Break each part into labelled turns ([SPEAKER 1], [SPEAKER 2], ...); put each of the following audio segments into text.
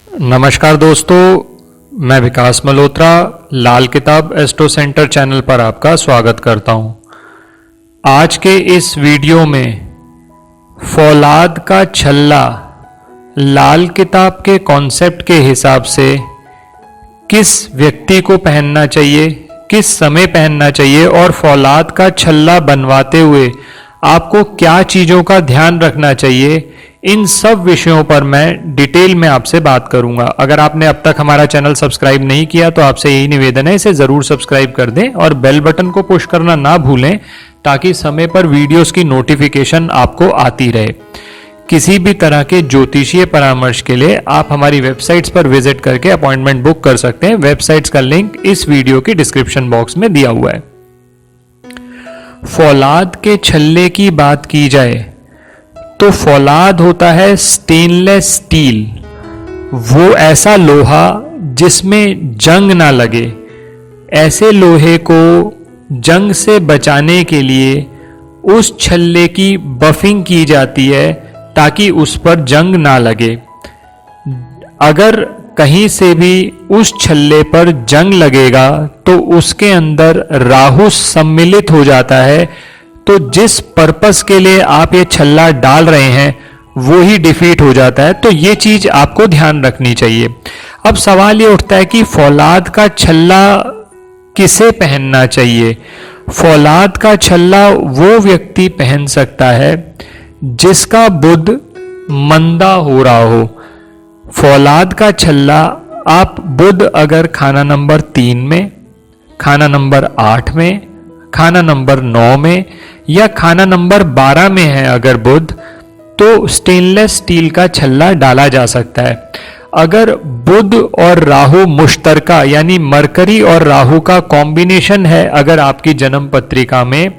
[SPEAKER 1] नमस्कार दोस्तों, मैं विकास मल्होत्रा लाल किताब एस्ट्रो सेंटर चैनल पर आपका स्वागत करता हूं। आज के इस वीडियो में फौलाद का छल्ला लाल किताब के कॉन्सेप्ट के हिसाब से किस व्यक्ति को पहनना चाहिए, किस समय पहनना चाहिए और फौलाद का छल्ला बनवाते हुए आपको क्या चीज़ों का ध्यान रखना चाहिए, इन सब विषयों पर मैं डिटेल में आपसे बात करूंगा। अगर आपने अब तक हमारा चैनल सब्सक्राइब नहीं किया तो आपसे यही निवेदन है, इसे जरूर सब्सक्राइब कर दें और बेल बटन को पुश करना ना भूलें ताकि समय पर वीडियोस की नोटिफिकेशन आपको आती रहे। किसी भी तरह के ज्योतिषीय परामर्श के लिए आप हमारी वेबसाइट्स पर विजिट करके अपॉइंटमेंट बुक कर सकते हैं। वेबसाइट्स का लिंक इस वीडियो की डिस्क्रिप्शन बॉक्स में दिया हुआ है। फौलाद के छल्ले की बात की जाए तो फौलाद होता है स्टेनलेस स्टील, वो ऐसा लोहा जिसमें जंग ना लगे। ऐसे लोहे को जंग से बचाने के लिए उस छल्ले की बफिंग की जाती है ताकि उस पर जंग ना लगे। अगर कहीं से भी उस छल्ले पर जंग लगेगा तो उसके अंदर राहु सम्मिलित हो जाता है, तो जिस पर्पस के लिए आप ये छल्ला डाल रहे हैं वो ही डिफीट हो जाता है। तो ये चीज आपको ध्यान रखनी चाहिए। अब सवाल ये उठता है कि फौलाद का छल्ला किसे पहनना चाहिए। फौलाद का छल्ला वो व्यक्ति पहन सकता है जिसका बुध मंदा हो रहा हो। फौलाद का छल्ला आप बुध अगर खाना नंबर 3 में, खाना नंबर 8 में, खाना नंबर 9 में या खाना नंबर 12 में है अगर बुध, तो स्टेनलेस स्टील का छल्ला डाला जा सकता है। अगर बुध और राहु मुश्तरका यानी मरकरी और राहु का कॉम्बिनेशन है अगर आपकी जन्म पत्रिका में,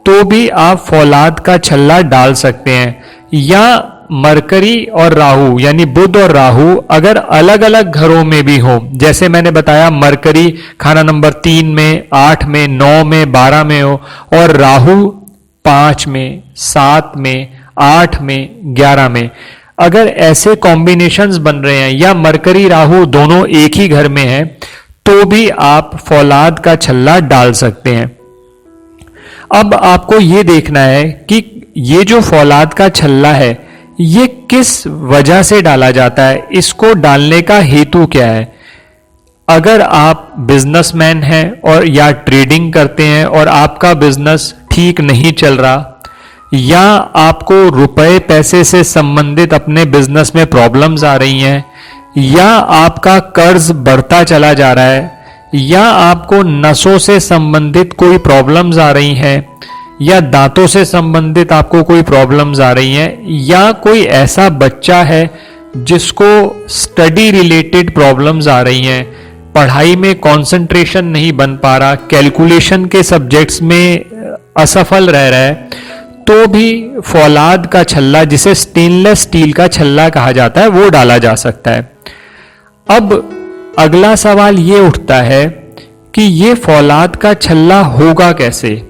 [SPEAKER 1] तो भी आप फौलाद का छल्ला डाल सकते हैं। या मरकरी और राहु यानी बुध और राहु अगर अलग अलग घरों में भी हो, जैसे मैंने बताया मरकरी खाना नंबर 3 में, 8 में, 9 में, 12 में हो और राहु 5 में, 7 में, 8 में, 11 में, अगर ऐसे कॉम्बिनेशंस बन रहे हैं या मरकरी राहु दोनों एक ही घर में है, तो भी आप फौलाद का छल्ला डाल सकते हैं। अब आपको यह देखना है कि ये जो फौलाद का छल्ला है ये किस वजह से डाला जाता है, इसको डालने का हेतु क्या है। अगर आप बिजनेसमैन हैं और या ट्रेडिंग करते हैं और आपका बिजनेस ठीक नहीं चल रहा, या आपको रुपए पैसे से संबंधित अपने बिजनेस में प्रॉब्लम्स आ रही हैं, या आपका कर्ज बढ़ता चला जा रहा है, या आपको नसों से संबंधित कोई प्रॉब्लम्स आ रही हैं, या दांतों से संबंधित आपको कोई प्रॉब्लम्स आ रही हैं, या कोई ऐसा बच्चा है जिसको स्टडी रिलेटेड प्रॉब्लम्स आ रही हैं, पढ़ाई में कंसंट्रेशन नहीं बन पा रहा, कैलकुलेशन के सब्जेक्ट्स में असफल रह रहा है, तो भी फौलाद का छल्ला, जिसे स्टेनलेस स्टील का छल्ला कहा जाता है, वो डाला जा सकता है। अब अगला सवाल ये उठता है कि ये फौलाद का छल्ला होगा कैसे।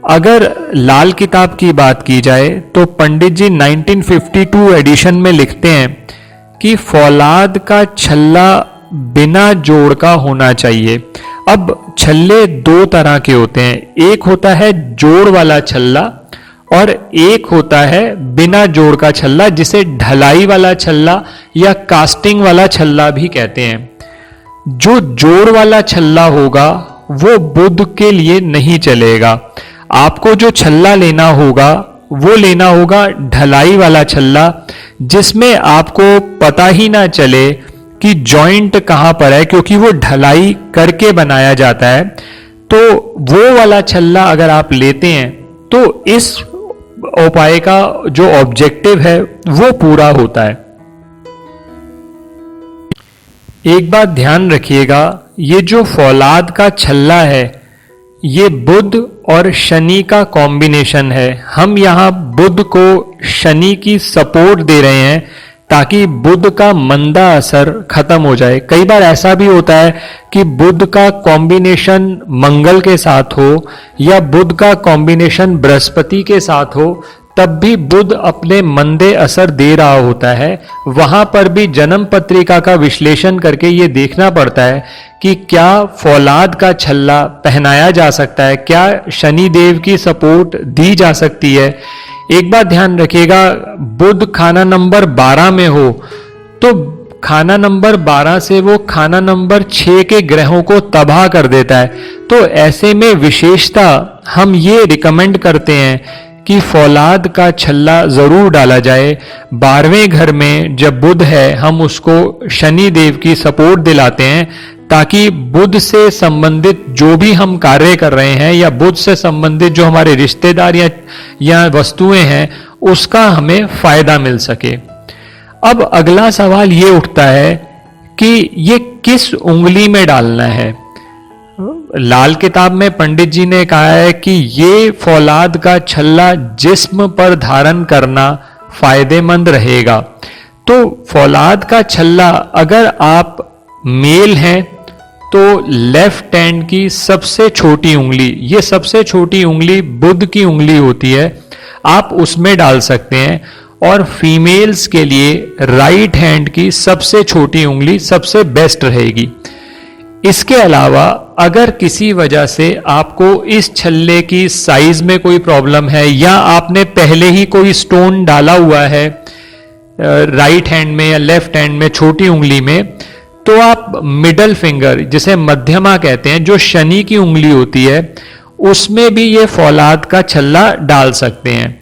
[SPEAKER 1] अगर लाल किताब की बात की जाए तो पंडित जी 1952 एडिशन में लिखते हैं कि फौलाद का छल्ला बिना जोड़ का होना चाहिए। अब छल्ले दो तरह के होते हैं, एक होता है जोड़ वाला छल्ला और एक होता है बिना जोड़ का छल्ला, जिसे ढलाई वाला छल्ला या कास्टिंग वाला छल्ला भी कहते हैं। जो जोड़ वाला छल्ला होगा वो बुध के लिए नहीं चलेगा। आपको जो छल्ला लेना होगा वो लेना होगा ढलाई वाला छल्ला, जिसमें आपको पता ही ना चले कि जॉइंट कहां पर है, क्योंकि वो ढलाई करके बनाया जाता है। तो वो वाला छल्ला अगर आप लेते हैं तो इस उपाय का जो ऑब्जेक्टिव है वो पूरा होता है। एक बात ध्यान रखिएगा, ये जो फौलाद का छल्ला है ये बुध और शनि का कॉम्बिनेशन है। हम यहां बुध को शनि की सपोर्ट दे रहे हैं ताकि बुध का मंदा असर खत्म हो जाए। कई बार ऐसा भी होता है कि बुध का कॉम्बिनेशन मंगल के साथ हो या बुध का कॉम्बिनेशन बृहस्पति के साथ हो, तब भी बुध अपने मंदे असर दे रहा होता है। वहां पर भी जन्म पत्रिका का विश्लेषण करके ये देखना पड़ता है कि क्या फौलाद का छल्ला पहनाया जा सकता है, क्या शनि देव की सपोर्ट दी जा सकती है। एक बात ध्यान रखिएगा, बुध खाना नंबर 12 में हो तो खाना नंबर 12 से वो खाना नंबर 6 के ग्रहों को तबाह कर देता है। तो ऐसे में विशेषता हम ये रिकमेंड करते हैं कि फौलाद का छल्ला जरूर डाला जाए। 12वें घर में जब बुध है, हम उसको शनि देव की सपोर्ट दिलाते हैं ताकि बुध से संबंधित जो भी हम कार्य कर रहे हैं या बुध से संबंधित जो हमारे रिश्तेदार या वस्तुएं हैं उसका हमें फायदा मिल सके। अब अगला सवाल ये उठता है कि ये किस उंगली में डालना है। लाल किताब में पंडित जी ने कहा है कि ये फौलाद का छल्ला जिस्म पर धारण करना फायदेमंद रहेगा। तो फौलाद का छल्ला अगर आप मेल हैं तो लेफ्ट हैंड की सबसे छोटी उंगली, ये सबसे छोटी उंगली बुध की उंगली होती है, आप उसमें डाल सकते हैं। और फीमेल्स के लिए राइट हैंड की सबसे छोटी उंगली सबसे बेस्ट रहेगी। इसके अलावा अगर किसी वजह से आपको इस छल्ले की साइज में कोई प्रॉब्लम है या आपने पहले ही कोई स्टोन डाला हुआ है राइट हैंड में या लेफ्ट हैंड में छोटी उंगली में, तो आप मिडल फिंगर जिसे मध्यमा कहते हैं, जो शनि की उंगली होती है, उसमें भी ये फौलाद का छल्ला डाल सकते हैं।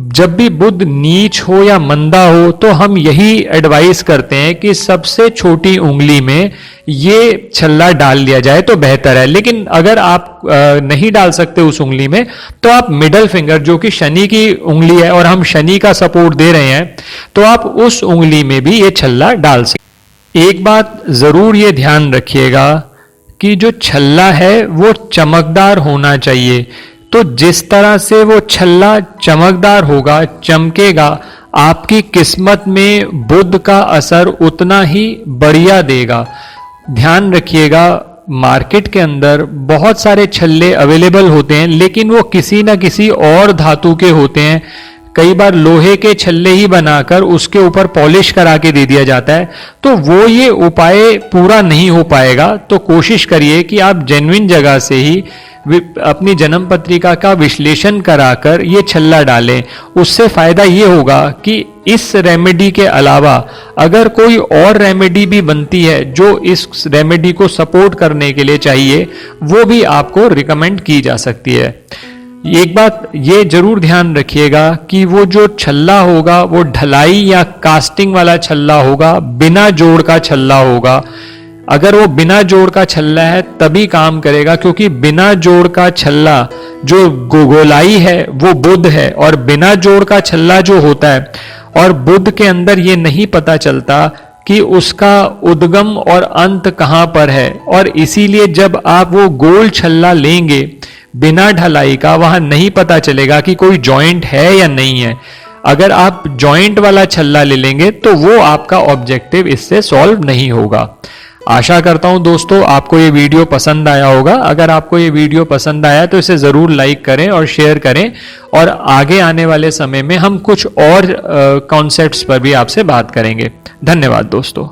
[SPEAKER 1] जब भी बुध नीच हो या मंदा हो तो हम यही एडवाइस करते हैं कि सबसे छोटी उंगली में ये छल्ला डाल लिया जाए तो बेहतर है। लेकिन अगर आप नहीं डाल सकते उस उंगली में तो आप मिडल फिंगर, जो कि शनि की उंगली है और हम शनि का सपोर्ट दे रहे हैं, तो आप उस उंगली में भी ये छल्ला डाल सकते। एक बात जरूर ये ध्यान रखिएगा कि जो छल्ला है वो चमकदार होना चाहिए। तो जिस तरह से वो छल्ला चमकदार होगा, चमकेगा, आपकी किस्मत में बुध का असर उतना ही बढ़िया देगा। ध्यान रखिएगा, मार्केट के अंदर बहुत सारे छल्ले अवेलेबल होते हैं लेकिन वो किसी ना किसी और धातु के होते हैं। कई बार लोहे के छल्ले ही बनाकर उसके ऊपर पॉलिश करा के दे दिया जाता है, तो वो ये उपाय पूरा नहीं हो पाएगा। तो कोशिश करिए कि आप जेन्युइन जगह से ही अपनी जन्म पत्रिका का विश्लेषण कराकर ये छल्ला डालें। उससे फायदा ये होगा कि इस रेमेडी के अलावा अगर कोई और रेमेडी भी बनती है जो इस रेमेडी को सपोर्ट करने के लिए चाहिए, वो भी आपको रिकमेंड की जा सकती है। एक बात ये जरूर ध्यान रखिएगा कि वो जो छल्ला होगा वो ढलाई या कास्टिंग वाला छल्ला होगा, बिना जोड़ का छल्ला होगा। अगर वो बिना जोड़ का छल्ला है तभी काम करेगा, क्योंकि बिना जोड़ का छल्ला जो गोलाई है वो बुध है, और बिना जोड़ का छल्ला जो होता है, और बुध के अंदर ये नहीं पता चलता कि उसका उद्गम और अंत कहां पर है। और इसीलिए जब आप वो गोल छल्ला लेंगे बिना ढलाई का, वहां नहीं पता चलेगा कि कोई जॉइंट है या नहीं है। अगर आप जॉइंट वाला छल्ला ले लेंगे तो वो आपका ऑब्जेक्टिव इससे सॉल्व नहीं होगा। आशा करता हूं दोस्तों आपको ये वीडियो पसंद आया होगा। अगर आपको ये वीडियो पसंद आया तो इसे जरूर लाइक करें और शेयर करें, और आगे आने वाले समय में हम कुछ और कॉन्सेप्ट्स पर भी आपसे बात करेंगे। धन्यवाद दोस्तों।